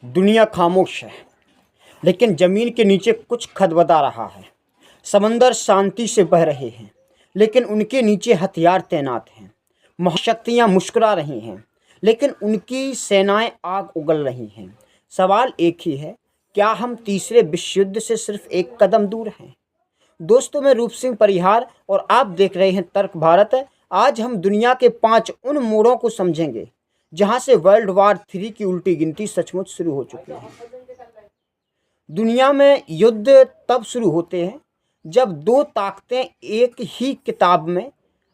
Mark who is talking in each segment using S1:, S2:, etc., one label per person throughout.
S1: दुनिया खामोश है, लेकिन ज़मीन के नीचे कुछ खदबदा रहा है। समंदर शांति से बह रहे हैं, लेकिन उनके नीचे हथियार तैनात हैं। महाशक्तियाँ मुस्कुरा रही हैं, लेकिन उनकी सेनाएं आग उगल रही हैं। सवाल एक ही है, क्या हम तीसरे विश्व युद्ध से सिर्फ एक कदम दूर हैं? दोस्तों, मैं रूप सिंह परिहार और आप देख रहे हैं तर्क भारत। आज हम दुनिया के 5 उन मोड़ों को समझेंगे जहां से वर्ल्ड वार 3 की उल्टी गिनती सचमुच शुरू हो चुकी है। दुनिया में युद्ध तब शुरू होते हैं जब दो ताकतें एक ही किताब में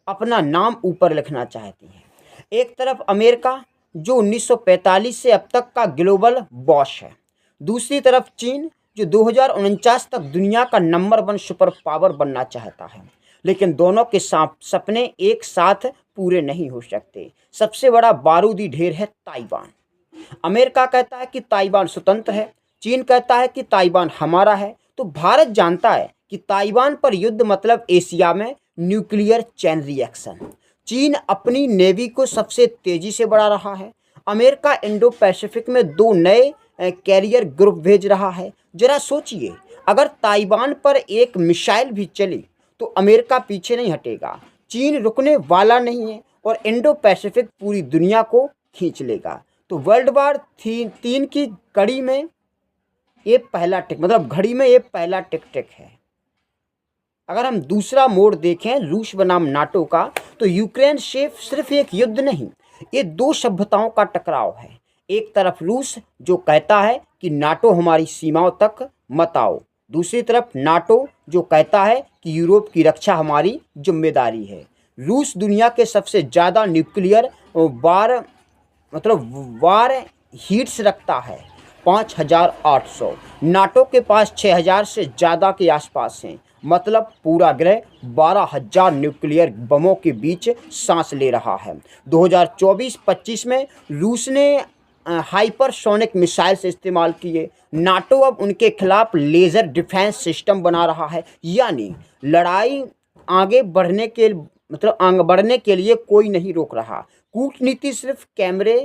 S1: अपना नाम ऊपर लिखना चाहती हैं। एक तरफ अमेरिका, जो 1945 से अब तक का ग्लोबल बॉस है। दूसरी तरफ चीन, जो 2049 तक दुनिया का नंबर 1 सुपर पावर बनना चाहता है। लेकिन दोनों के सपने एक साथ पूरे नहीं हो सकते। सबसे बड़ा बारूदी ढेर है ताइवान। अमेरिका कहता है कि ताइवान स्वतंत्र है, चीन कहता है कि ताइवान हमारा है, तो भारत जानता है कि ताइवान पर युद्ध मतलब एशिया में न्यूक्लियर चैन रिएक्शन। चीन अपनी नेवी को सबसे तेजी से बढ़ा रहा है। अमेरिका इंडो पैसिफिक में 2 नए कैरियर ग्रुप भेज रहा है। जरा सोचिए, अगर ताइवान पर एक मिसाइल भी चली तो अमेरिका पीछे नहीं हटेगा। चीन रुकने वाला नहीं है और इंडो पैसिफिक पूरी दुनिया को खींच लेगा। तो वर्ल्ड वार 3 की कड़ी में ये पहला टिक, मतलब घड़ी में ये पहला टिक है। अगर हम दूसरा मोड़ देखें रूस बनाम नाटो का, तो यूक्रेन से सिर्फ एक युद्ध नहीं, ये 2 सभ्यताओं का टकराव है। एक तरफ रूस, जो कहता है कि नाटो हमारी सीमाओं तक मत आओ। दूसरी तरफ नाटो, जो कहता है कि यूरोप की रक्षा हमारी जिम्मेदारी है। रूस दुनिया के सबसे ज़्यादा न्यूक्लियर वार हीट्स रखता है, 5800। नाटो के पास 6000 से ज़्यादा के आसपास हैं। मतलब पूरा ग्रह 12000 न्यूक्लियर बमों के बीच सांस ले रहा है। 2024-25 में रूस ने हाइपरसोनिक मिसाइल से इस्तेमाल किए। नाटो अब उनके खिलाफ लेज़र डिफेंस सिस्टम बना रहा है। यानी लड़ाई आगे बढ़ने के लिए कोई नहीं रोक रहा। कूटनीति सिर्फ कैमरे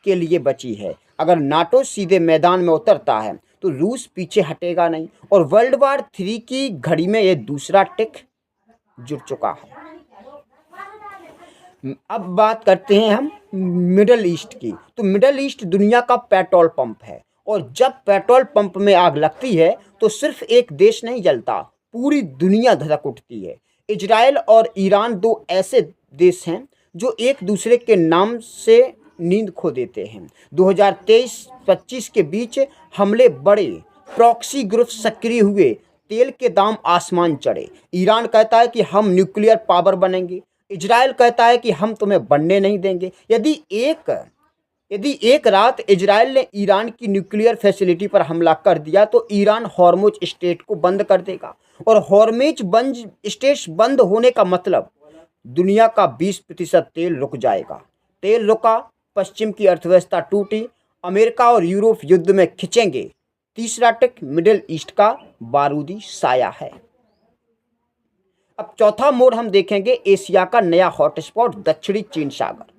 S1: के लिए बची है। अगर नाटो सीधे मैदान में उतरता है तो रूस पीछे हटेगा नहीं और वर्ल्ड वार 3 की घड़ी में ये दूसरा टिक जुड़ चुका है। अब बात करते हैं हम मिडल ईस्ट की। तो मिडल ईस्ट दुनिया का पेट्रोल पंप है और जब पेट्रोल पंप में आग लगती है तो सिर्फ एक देश नहीं जलता, पूरी दुनिया धधक उठती है। इजराइल और ईरान 2 ऐसे देश हैं जो एक दूसरे के नाम से नींद खो देते हैं। 2023-25 के बीच हमले बढ़े, प्रॉक्सी ग्रुप सक्रिय हुए, तेल के दाम आसमान चढ़े। ईरान कहता है कि हम न्यूक्लियर पावर बनेंगे, इजराइल कहता है कि हम तुम्हें बनने नहीं देंगे। यदि एक रात इजराइल ने ईरान की न्यूक्लियर फैसिलिटी पर हमला कर दिया तो ईरान हॉर्मुज स्ट्रेट को बंद कर देगा और हॉर्मुज स्ट्रेट बंद होने का मतलब दुनिया का 20% तेल रुक जाएगा। तेल रुका, पश्चिम की अर्थव्यवस्था टूटी, अमेरिका और यूरोप युद्ध में खिंचेंगे। तीसरा टिक मिडिल ईस्ट का बारूदी साया है। अब चौथा मोड़ हम देखेंगे एशिया का नया हॉटस्पॉट दक्षिणी चीन सागर।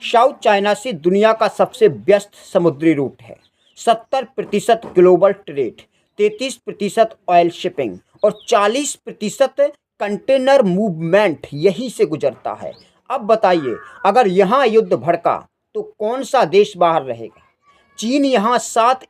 S1: साउथ चाइना सी दुनिया का सबसे व्यस्त समुद्री रूट है। 70% ग्लोबल ट्रेड, 33% ऑयल शिपिंग और 40% कंटेनर मूवमेंट यहीं से गुजरता है। अब बताइए, अगर यहाँ युद्ध भड़का तो कौन सा देश बाहर रहेगा? चीन यहाँ 7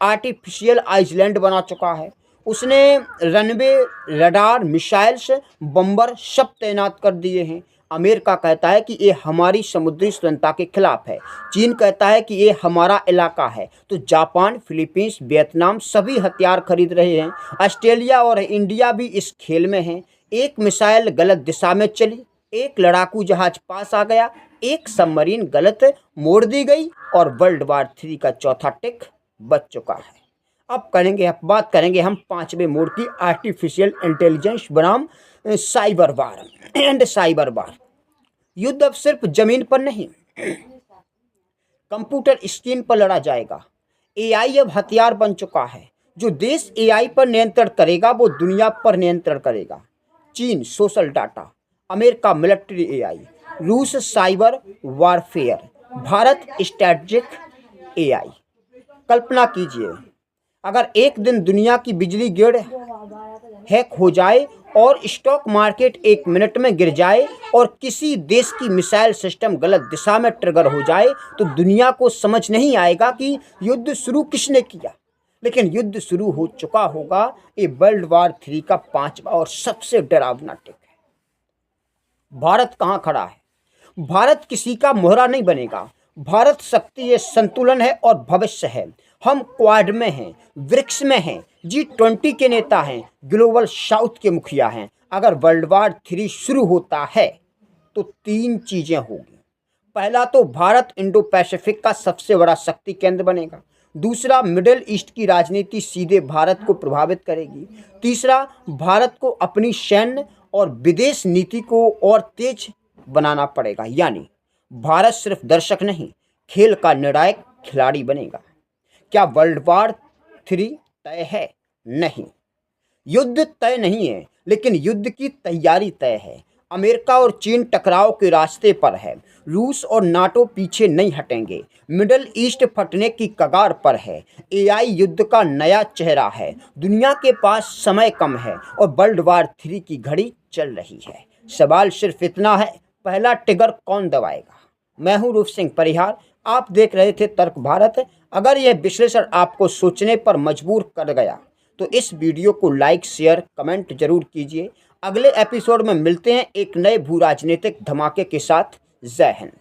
S1: आर्टिफिशियल आइलैंड बना चुका है। उसने रनवे, रडार, मिसाइल्स, बम्बर सब तैनात कर दिए हैं। अमेरिका कहता है कि ये हमारी समुद्री स्वतंत्रता के खिलाफ है। चीन कहता है कि ये हमारा इलाका है। तो जापान, फिलीपींस, वियतनाम सभी हथियार खरीद रहे हैं। ऑस्ट्रेलिया और इंडिया भी इस खेल में हैं। एक मिसाइल गलत दिशा में चली, एक लड़ाकू जहाज पास आ गया, एक सबमरीन गलत मोड़ दी गई और वर्ल्ड वार 3 का चौथा टिक बच चुका है। अब बात करेंगे हम 5वें मोड़ की, आर्टिफिशियल इंटेलिजेंस बनाम साइबर वार। युद्ध अब सिर्फ जमीन पर नहीं, कंप्यूटर स्क्रीन पर लड़ा जाएगा। एआई अब हथियार बन चुका है। जो देश एआई पर नियंत्रण करेगा वो दुनिया पर नियंत्रण करेगा। चीन social data, America military AI, रूस cyber warfare, Bharat strategic AI. कल्पना कीजिए, अगर एक दिन दुनिया की बिजली ग्रिड हैक हो जाए और स्टॉक मार्केट 1 मिनट में गिर जाए और किसी देश की मिसाइल सिस्टम गलत दिशा में ट्रिगर हो जाए, तो दुनिया को समझ नहीं आएगा कि युद्ध शुरू किसने किया। लेकिन युद्ध शुरू हो चुका होगा। ये वर्ल्ड वार 3 का 5वां और सबसे डरावना टिक है। भारत कहाँ खड़ा है? भारत किसी का मोहरा नहीं बनेगा। भारत शक्ति है, संतुलन है और भविष्य है। हम क्वाड में हैं, ब्रिक्स में हैं, G20 के नेता हैं, ग्लोबल साउथ के मुखिया हैं। अगर वर्ल्ड वार 3 शुरू होता है तो 3 चीजें होगी। पहला तो भारत इंडो पैसिफिक का सबसे बड़ा शक्ति केंद्र बनेगा। दूसरा, मिडिल ईस्ट की राजनीति सीधे भारत को प्रभावित करेगी। तीसरा, भारत को अपनी सैन्य और विदेश नीति को और तेज बनाना पड़ेगा, यानी भारत सिर्फ दर्शक नहीं, खेल का निर्णायक खिलाड़ी बनेगा। क्या वर्ल्ड वार 3 तय है? नहीं। युद्ध तय नहीं है, लेकिन युद्ध की तैयारी तय है। अमेरिका और चीन टकराव के रास्ते पर है। रूस और नाटो पीछे नहीं हटेंगे। मिडिल ईस्ट फटने की कगार पर है। एआई युद्ध का नया चेहरा है। दुनिया के पास समय कम है और वर्ल्ड वार 3 की घड़ी चल रही है। सवाल सिर्फ इतना है, पहला ट्रिगर कौन दबाएगा? मैं हूं रूप सिंह परिहार, आप देख रहे थे तर्क भारत। अगर यह विश्लेषण आपको सोचने पर मजबूर कर गया तो इस वीडियो को लाइक, शेयर, कमेंट जरूर कीजिए। अगले एपिसोड में मिलते हैं एक नए भू राजनीतिक धमाके के साथ। जय हिंद।